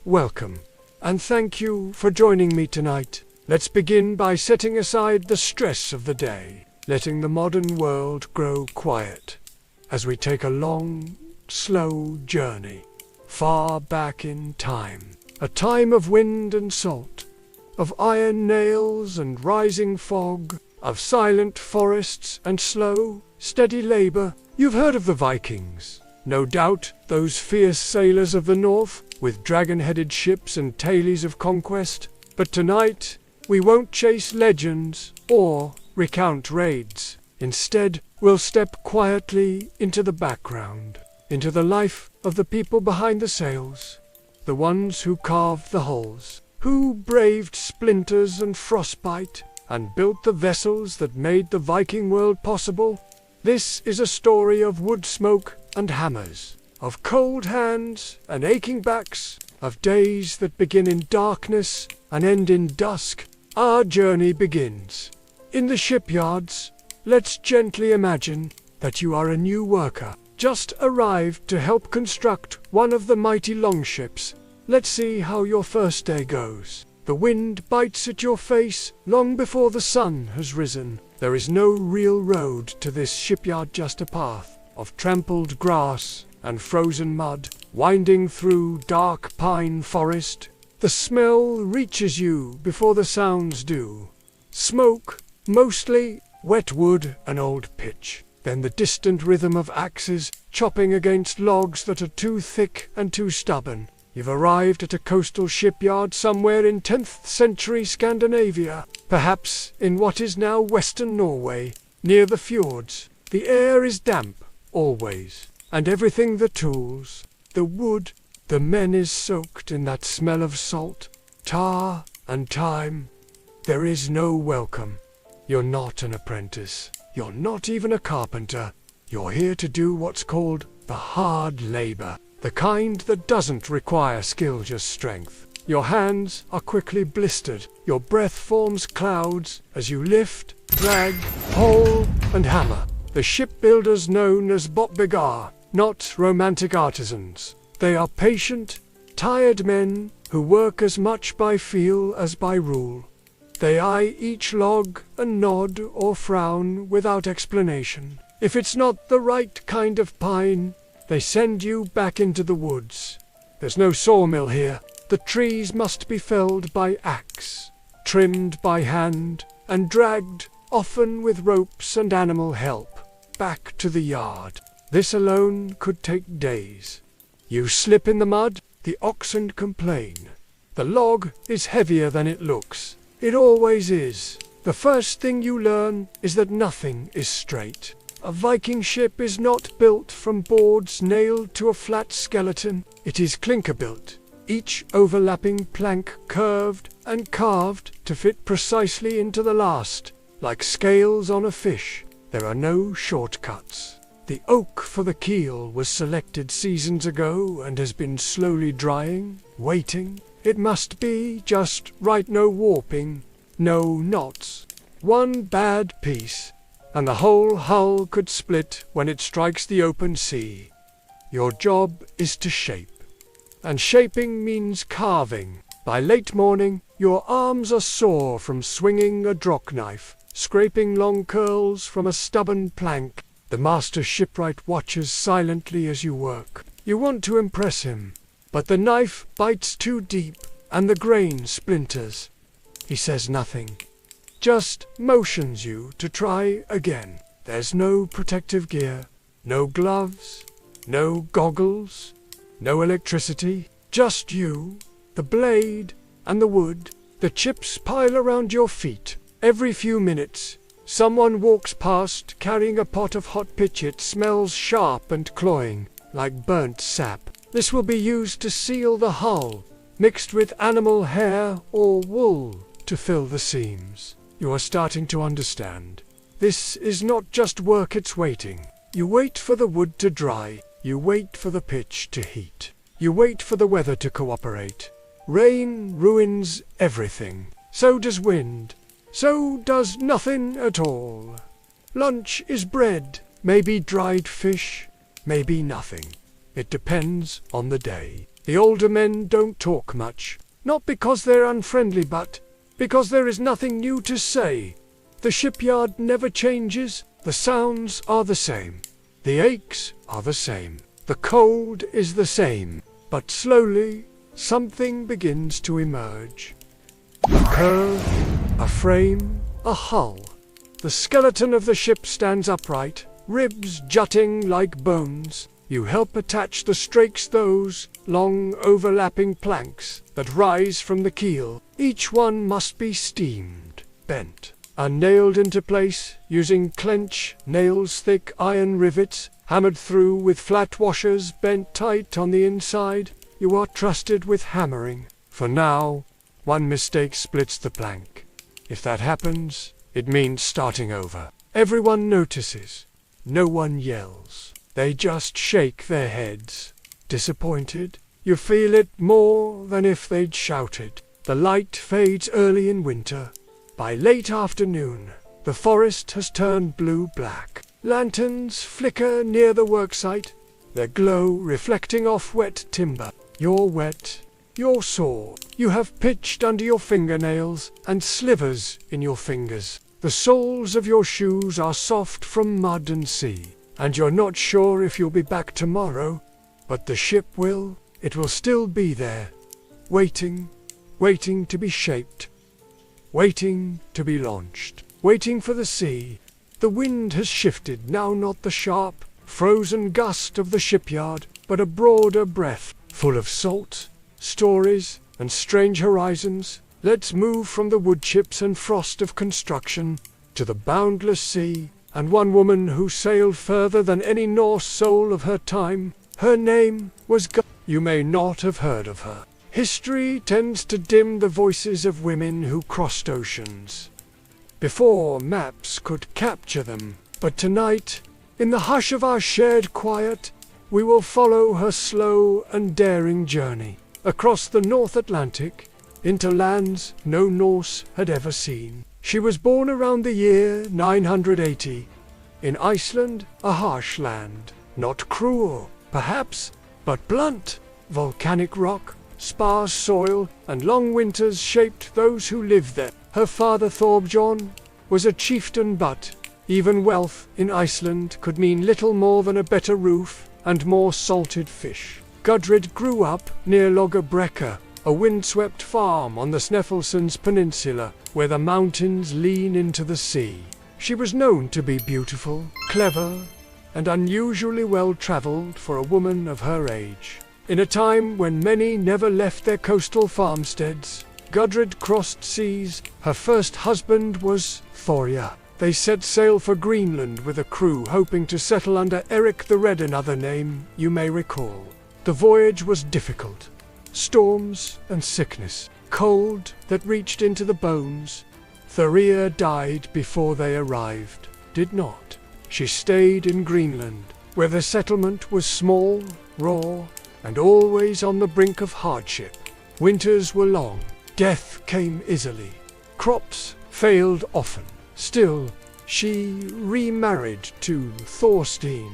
welcome, and thank you for joining me tonight. Let's begin by setting aside the stress of the day, letting the modern world grow quiet, as we take a long, slow journey, far back in time. A time of wind and salt, of iron nails and rising fog, of silent forests and slow, steady labor. You've heard of the Vikings, no doubt, those fierce sailors of the north, with dragon-headed ships and tales of conquest. But tonight, we won't chase legends or recount raids. Instead, we'll step quietly into the background, into the life of the people behind the sails, the ones who carved the hulls, who braved splinters and frostbite, and built the vessels that made the Viking world possible. This is a story of wood smoke and hammers, of cold hands and aching backs, of days that begin in darkness and end in dusk. Our journey begins in the shipyards. Let's gently imagine that you are a new worker, just arrived to help construct one of the mighty longships. Let's see how your first day goes. The wind bites at your face long before the sun has risen. There is no real road to this shipyard, just a path of trampled grass and frozen mud, winding through dark pine forest. The smell reaches you before the sounds do. Smoke, mostly wet wood and old pitch. Then the distant rhythm of axes chopping against logs that are too thick and too stubborn. You've arrived at a coastal shipyard somewhere in 10th century Scandinavia, perhaps in what is now western Norway, near the fjords. The air is damp, always, and everything, the tools, the wood, the men, is soaked in that smell of salt, tar, and time. There is no welcome. You're not an apprentice. You're not even a carpenter. You're here to do what's called the hard labor. The kind that doesn't require skill, just strength. Your hands are quickly blistered. Your breath forms clouds as you lift, drag, haul, and hammer. The shipbuilders known as botbig are not romantic artisans. They are patient, tired men who work as much by feel as by rule. They eye each log and nod or frown without explanation. If it's not the right kind of pine, they send you back into the woods. There's no sawmill here. The trees must be felled by axe, trimmed by hand, and dragged, often with ropes and animal help, back to the yard. This alone could take days. You slip in the mud, the oxen complain. The log is heavier than it looks. It always is. The first thing you learn is that nothing is straight. A Viking ship is not built from boards nailed to a flat skeleton. It is clinker-built, each overlapping plank curved and carved to fit precisely into the last. Like scales on a fish, there are no shortcuts. The oak for the keel was selected seasons ago and has been slowly drying, waiting. It must be just right, no warping, no knots. One bad piece, and the whole hull could split when it strikes the open sea. Your job is to shape, and shaping means carving. By late morning, your arms are sore from swinging a drock knife, scraping long curls from a stubborn plank. The master shipwright watches silently as you work. You want to impress him, but the knife bites too deep, and the grain splinters. He says nothing, just motions you to try again. There's no protective gear, no gloves, no goggles, no electricity, just you, the blade, and the wood. The chips pile around your feet. Every few minutes, someone walks past carrying a pot of hot pitch. It smells sharp and cloying, like burnt sap. This will be used to seal the hull, mixed with animal hair or wool to fill the seams. You are starting to understand. This is not just work, it's waiting. You wait for the wood to dry. You wait for the pitch to heat. You wait for the weather to cooperate. Rain ruins everything. So does wind. So does nothing at all. Lunch is bread, maybe dried fish, maybe nothing. It depends on the day. The older men don't talk much, not because they're unfriendly but because there is nothing new to say. The shipyard never changes, the sounds are the same, the aches are the same, the cold is the same, but slowly something begins to emerge. A curve, a frame, a hull. The skeleton of the ship stands upright, ribs jutting like bones. You help attach the strakes, those long overlapping planks that rise from the keel. Each one must be steamed, bent, and nailed into place using clench nails, thick iron rivets, hammered through with flat washers bent tight on the inside. You are trusted with hammering. For now, one mistake splits the plank. If that happens, it means starting over. Everyone notices. No one yells. They just shake their heads. Disappointed? You feel it more than if they'd shouted. The light fades early in winter. By late afternoon, the forest has turned blue-black. Lanterns flicker near the worksite, their glow reflecting off wet timber. You're wet. You're sore. You have pitched under your fingernails and slivers in your fingers. The soles of your shoes are soft from mud and sea, and you're not sure if you'll be back tomorrow, but the ship will. It will still be there, waiting to be shaped, waiting to be launched, waiting for the sea. The wind has shifted, now not the sharp, frozen gust of the shipyard, but a broader breath, full of salt, stories, and strange horizons. Let's move from the wood chips and frost of construction to the boundless sea, and one woman who sailed further than any Norse soul of her time. Her name was You may not have heard of her. History tends to dim the voices of women who crossed oceans before maps could capture them. But tonight, in the hush of our shared quiet, we will follow her slow and daring journey across the North Atlantic, into lands no Norse had ever seen. She was born around the year 980, in Iceland, a harsh land, not cruel, perhaps, but blunt. Volcanic rock, sparse soil, and long winters shaped those who lived there. Her father Thorbjorn was a chieftain, but even wealth in Iceland could mean little more than a better roof and more salted fish. Gudrid grew up near Logabrekka, a windswept farm on the Snæfellsnes Peninsula, where the mountains lean into the sea. She was known to be beautiful, clever, and unusually well-traveled for a woman of her age. In a time when many never left their coastal farmsteads, Gudrid crossed seas. Her first husband was Thorja. They set sail for Greenland with a crew hoping to settle under Eric the Red, another name you may recall. The voyage was difficult. Storms and sickness, cold that reached into the bones. Thorja died before they arrived. Did not. She stayed in Greenland, where the settlement was small, raw, and always on the brink of hardship. Winters were long. Death came easily. Crops failed often. Still, she remarried to Thorstein,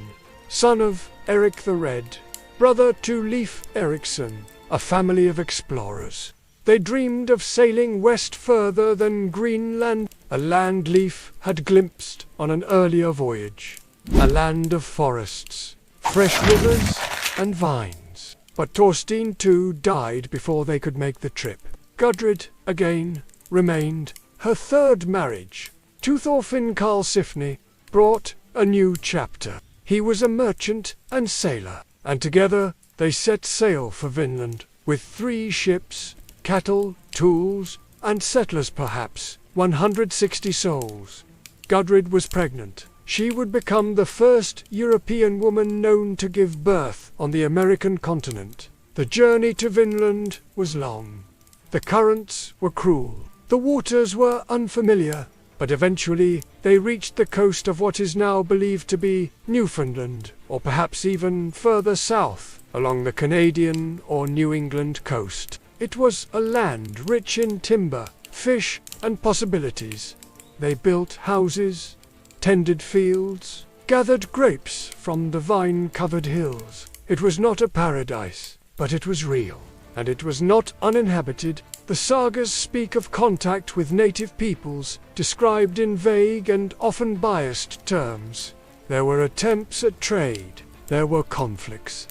son of Eric the Red, brother to Leif Erikson, a family of explorers. They dreamed of sailing west further than Greenland, a land Leif had glimpsed on an earlier voyage. A land of forests, fresh rivers, and vines. But Thorstein too died before they could make the trip. Gudrid, again, remained. Her third marriage, to Thorfinn Karlsifni, brought a new chapter. He was a merchant and sailor, and together they set sail for Vinland, with 3 ships, cattle, tools, and settlers, perhaps 160 souls. Gudrid was pregnant. She would become the first European woman known to give birth on the American continent. The journey to Vinland was long. The currents were cruel. The waters were unfamiliar, but eventually they reached the coast of what is now believed to be Newfoundland, or perhaps even further south, along the Canadian or New England coast. It was a land rich in timber, fish, and possibilities. They built houses, tended fields, gathered grapes from the vine-covered hills. It was not a paradise, but it was real, and it was not uninhabited. The sagas speak of contact with native peoples, described in vague and often biased terms. There were attempts at trade. There were conflicts.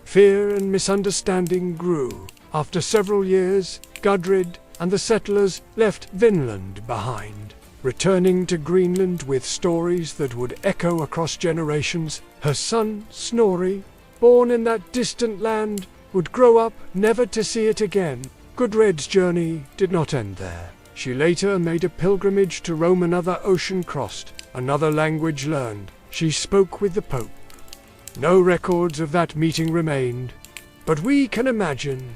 Fear and misunderstanding grew. After several years, Gudrid and the settlers left Vinland behind, returning to Greenland with stories that would echo across generations. Her son, Snorri, born in that distant land, would grow up never to see it again. Gudrid's journey did not end there. She later made a pilgrimage to Rome, another ocean crossed, another language learned. She spoke with the Pope. No records of that meeting remained, but we can imagine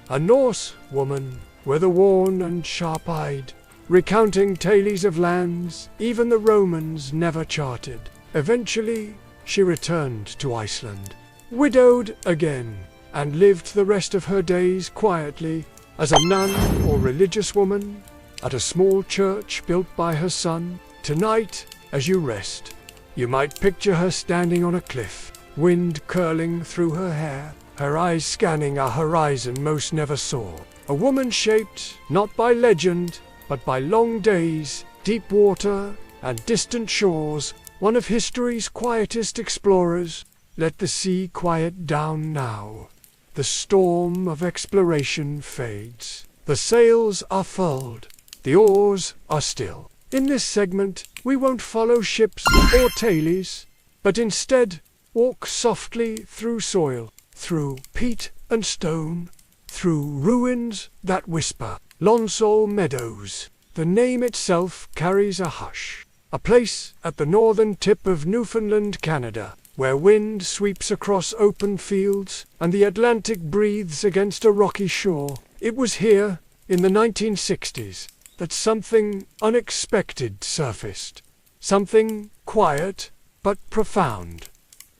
a Norse woman, weather-worn and sharp-eyed, recounting tales of lands even the Romans never charted. Eventually, she returned to Iceland, widowed again, and lived the rest of her days quietly as a nun or religious woman at a small church built by her son. Tonight, as you rest, you might picture her standing on a cliff, wind curling through her hair, her eyes scanning a horizon most never saw. A woman shaped not by legend, but by long days, deep water, and distant shores, one of history's quietest explorers. Let the sea quiet down now. The storm of exploration fades. The sails are furled. The oars are still. In this segment, we won't follow ships or tailies, but instead walk softly through soil, through peat and stone, through ruins that whisper. Lonsol Meadows. The name itself carries a hush. A place at the northern tip of Newfoundland, Canada, where wind sweeps across open fields and the Atlantic breathes against a rocky shore. It was here, in the 1960s, that something unexpected surfaced. Something quiet, but profound.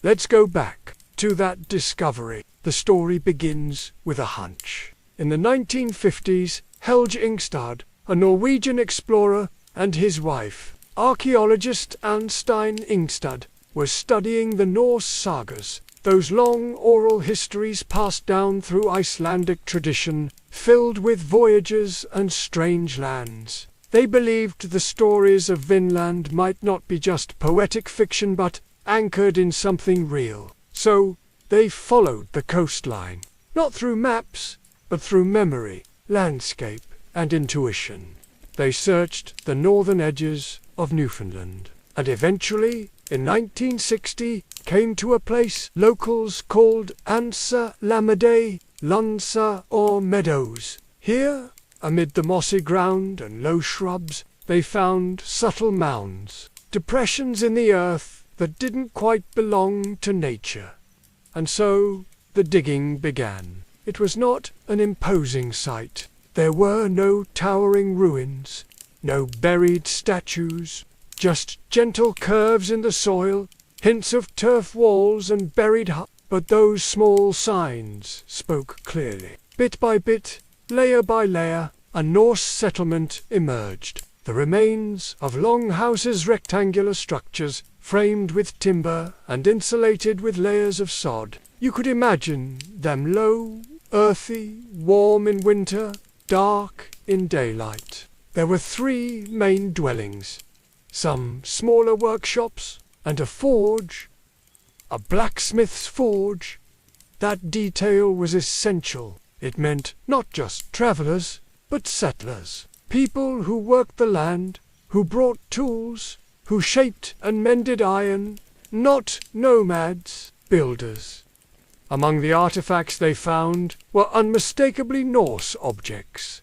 Let's go back to that discovery. The story begins with a hunch. In the 1950s, Helge Ingstad, a Norwegian explorer, and his wife, archaeologist Arnstein Ingstad, were studying the Norse sagas, those long oral histories passed down through Icelandic tradition, filled with voyages and strange lands. They believed the stories of Vinland might not be just poetic fiction but anchored in something real. So, they followed the coastline, not through maps, but through memory, landscape, and intuition. They searched the northern edges of Newfoundland, and eventually, in 1960, came to a place locals called Ansa Lamade, Lunsa or Meadows. Here, amid the mossy ground and low shrubs, they found subtle mounds, depressions in the earth that didn't quite belong to nature. And so, the digging began. It was not an imposing sight. There were no towering ruins, no buried statues, just gentle curves in the soil, hints of turf walls and buried huts. But those small signs spoke clearly. Bit by bit, layer by layer, a Norse settlement emerged. The remains of long houses, rectangular structures, framed with timber and insulated with layers of sod. You could imagine them low, earthy, warm in winter, dark in daylight. There were 3 main dwellings, some smaller workshops, and a forge, a blacksmith's forge. That detail was essential. It meant not just travelers, but settlers, people who worked the land, who brought tools, who shaped and mended iron, not nomads, builders. Among the artifacts they found were unmistakably Norse objects.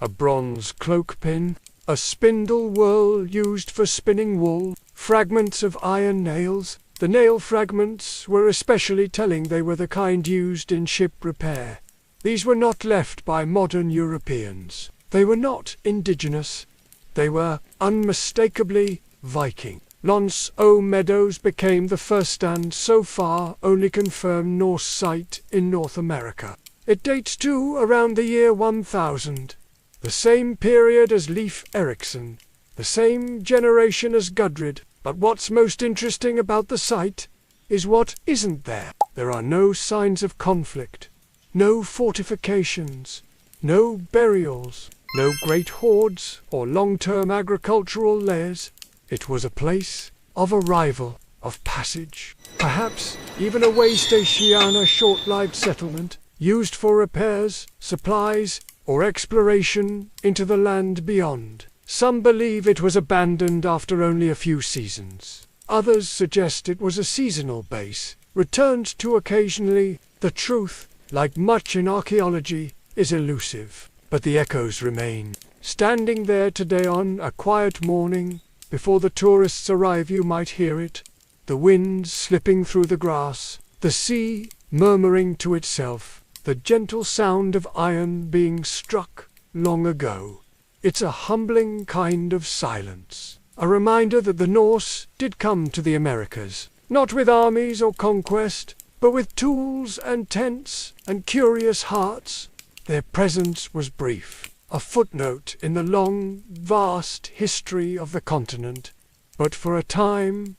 A bronze cloak pin, a spindle whorl used for spinning wool, fragments of iron nails. The nail fragments were especially telling. They were the kind used in ship repair. These were not left by modern Europeans. They were not indigenous. They were unmistakably Viking. Lons O Meadows became the first and so far only confirmed Norse site in North America. It dates to around the year 1000, the same period as Leif Erikson, the same generation as Gudrid. But what's most interesting about the site is what isn't there. There are no signs of conflict, No fortifications, no burials, no great hoards or long-term agricultural layers. It was a place of arrival, of passage, perhaps even a way station, a short-lived settlement, used for repairs, supplies, or exploration into the land beyond. Some believe it was abandoned after only a few seasons. Others suggest it was a seasonal base, returned to occasionally. The truth, like much in archaeology, is elusive, but the echoes remain. Standing there today on a quiet morning, before the tourists arrive, you might hear it. The wind slipping through the grass, the sea murmuring to itself, the gentle sound of iron being struck long ago. It's a humbling kind of silence, a reminder that the Norse did come to the Americas, not with armies or conquest, but with tools and tents and curious hearts. Their presence was brief, a footnote in the long, vast history of the continent. But for a time,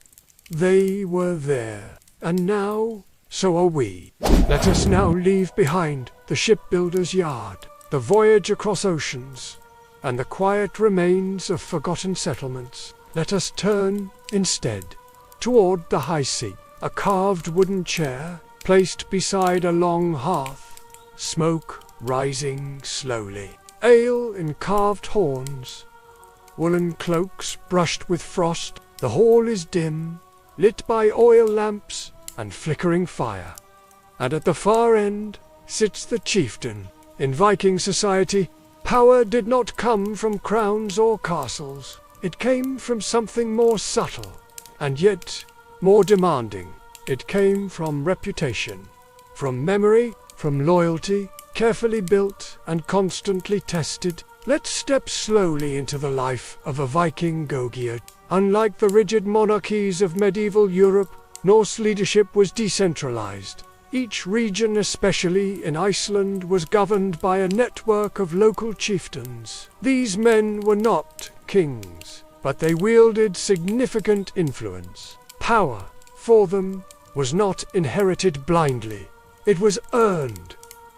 they were there. And now, so are we. Let us now leave behind the shipbuilder's yard, the voyage across oceans, and the quiet remains of forgotten settlements. Let us turn, instead, toward the high seat, a carved wooden chair placed beside a long hearth, smoke rising slowly, ale in carved horns, woolen cloaks brushed with frost. The hall is dim, lit by oil lamps and flickering fire. And at the far end sits the chieftain. In Viking society, power did not come from crowns or castles. It came from something more subtle, and yet more demanding. It came from reputation, from memory, from loyalty, carefully built and constantly tested. Let's step slowly into the life of a Viking Gogier. Unlike the rigid monarchies of medieval Europe, Norse leadership was decentralized. Each region, especially in Iceland, was governed by a network of local chieftains. These men were not kings, but they wielded significant influence. Power, for them, was not inherited blindly. It was earned,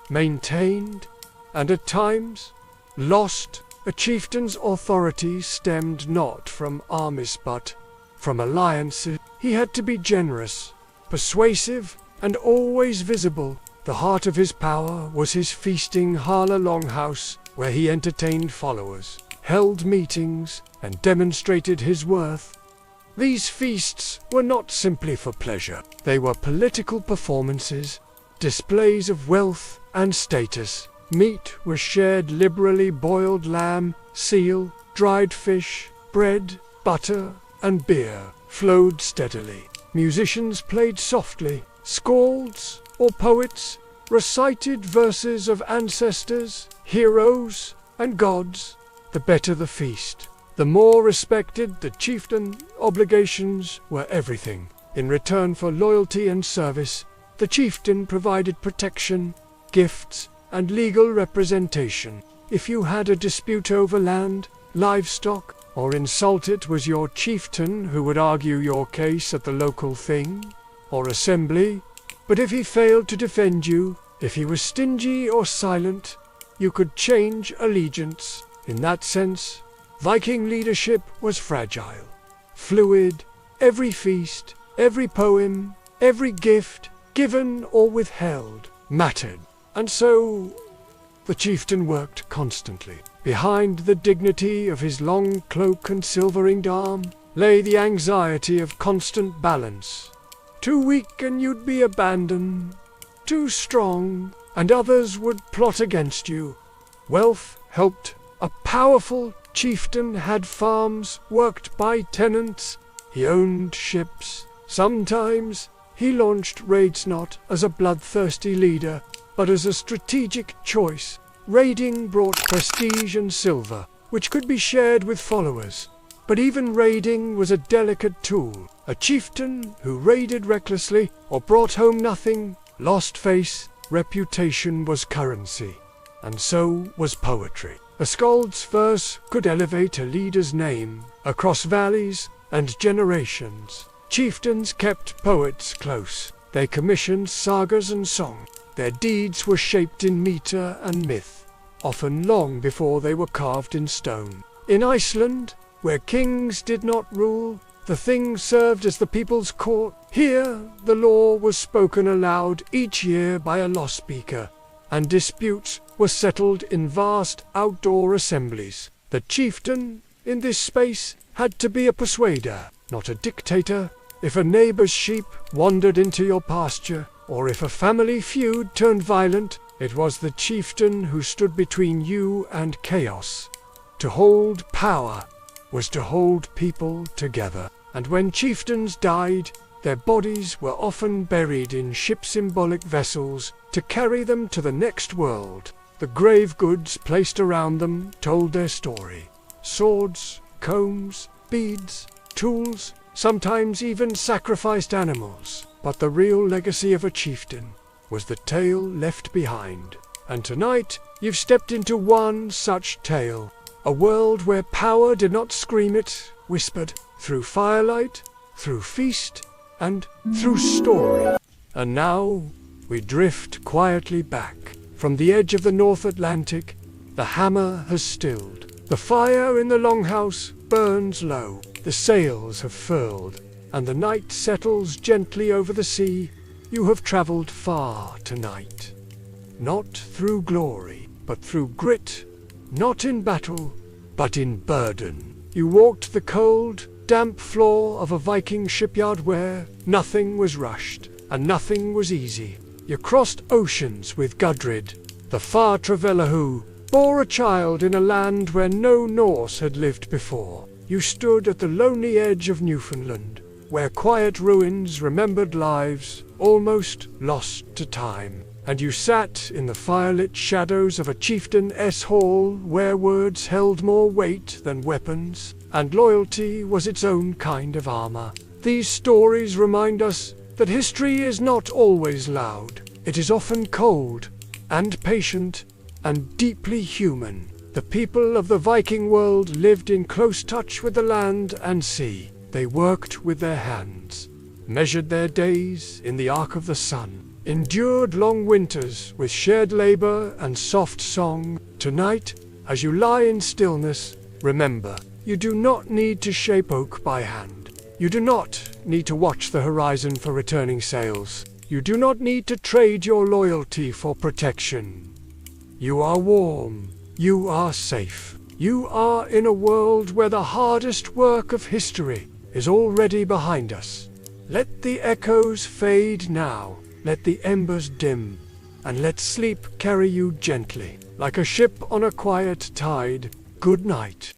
maintained, and at times lost. A chieftain's authority stemmed not from armies but from alliances. He had to be generous, persuasive, and always visible. The heart of his power was his feasting Hala Longhouse, where he entertained followers, held meetings, and demonstrated his worth. These feasts were not simply for pleasure. They were political performances, displays of wealth and status. Meat was shared liberally, boiled lamb, seal, dried fish, bread, butter, and beer flowed steadily. Musicians played softly. Skalds or poets recited verses of ancestors, heroes, and gods. The better the feast, the more respected the chieftain. Obligations were everything. In return for loyalty and service, the chieftain provided protection, gifts, and legal representation. If you had a dispute over land, livestock, or insult, it was your chieftain who would argue your case at the local thing or assembly. But if he failed to defend you, if he was stingy or silent, you could change allegiance. In that sense, Viking leadership was fragile, fluid. Every feast, every poem, every gift, given or withheld, mattered. And so, the chieftain worked constantly. Behind the dignity of his long cloak and silver-ringed arm lay the anxiety of constant balance. Too weak and you'd be abandoned. Too strong, and others would plot against you. Wealth helped. A powerful chieftain had farms worked by tenants. He owned ships. Sometimes he launched raids not as a bloodthirsty leader, but as a strategic choice. Raiding brought prestige and silver, which could be shared with followers. But even raiding was a delicate tool. A chieftain who raided recklessly or brought home nothing lost face. Reputation was currency, and so was poetry. A skald's verse could elevate a leader's name across valleys and generations. Chieftains kept poets close. They commissioned sagas and song. Their deeds were shaped in meter and myth, often long before they were carved in stone. In Iceland, where kings did not rule, the Thing served as the people's court. Here, the law was spoken aloud each year by a law speaker, and disputes were settled in vast outdoor assemblies. The chieftain, in this space, had to be a persuader, not a dictator. If a neighbor's sheep wandered into your pasture, or if a family feud turned violent, it was the chieftain who stood between you and chaos. To hold power was to hold people together, and when chieftains died, their bodies were often buried in ship-symbolic vessels to carry them to the next world. The grave goods placed around them told their story. Swords, combs, beads, tools, sometimes even sacrificed animals. But the real legacy of a chieftain was the tale left behind. And tonight, you've stepped into one such tale. A world where power did not scream, it whispered, through firelight, through feast, and through story. And now, we drift quietly back. From the edge of the North Atlantic, the hammer has stilled. The fire in the longhouse burns low. The sails have furled, and the night settles gently over the sea. You have traveled far tonight. Not through glory, but through grit. Not in battle, but in burden. You walked the cold, damp floor of a Viking shipyard where nothing was rushed, and nothing was easy. You crossed oceans with Gudrid, the far traveller who bore a child in a land where no Norse had lived before. You stood at the lonely edge of Newfoundland, where quiet ruins remembered lives almost lost to time. And you sat in the firelit shadows of a chieftain's hall where words held more weight than weapons, and loyalty was its own kind of armor. These stories remind us that history is not always loud. It is often cold and patient and deeply human. The people of the Viking world lived in close touch with the land and sea. They worked with their hands, measured their days in the arc of the sun, endured long winters with shared labor and soft song. Tonight, as you lie in stillness, remember, you do not need to shape oak by hand. You do not need to watch the horizon for returning sails. You do not need to trade your loyalty for protection. You are warm. You are safe. You are in a world where the hardest work of history is already behind us. Let the echoes fade now. Let the embers dim. And let sleep carry you gently. Like a ship on a quiet tide. Good night.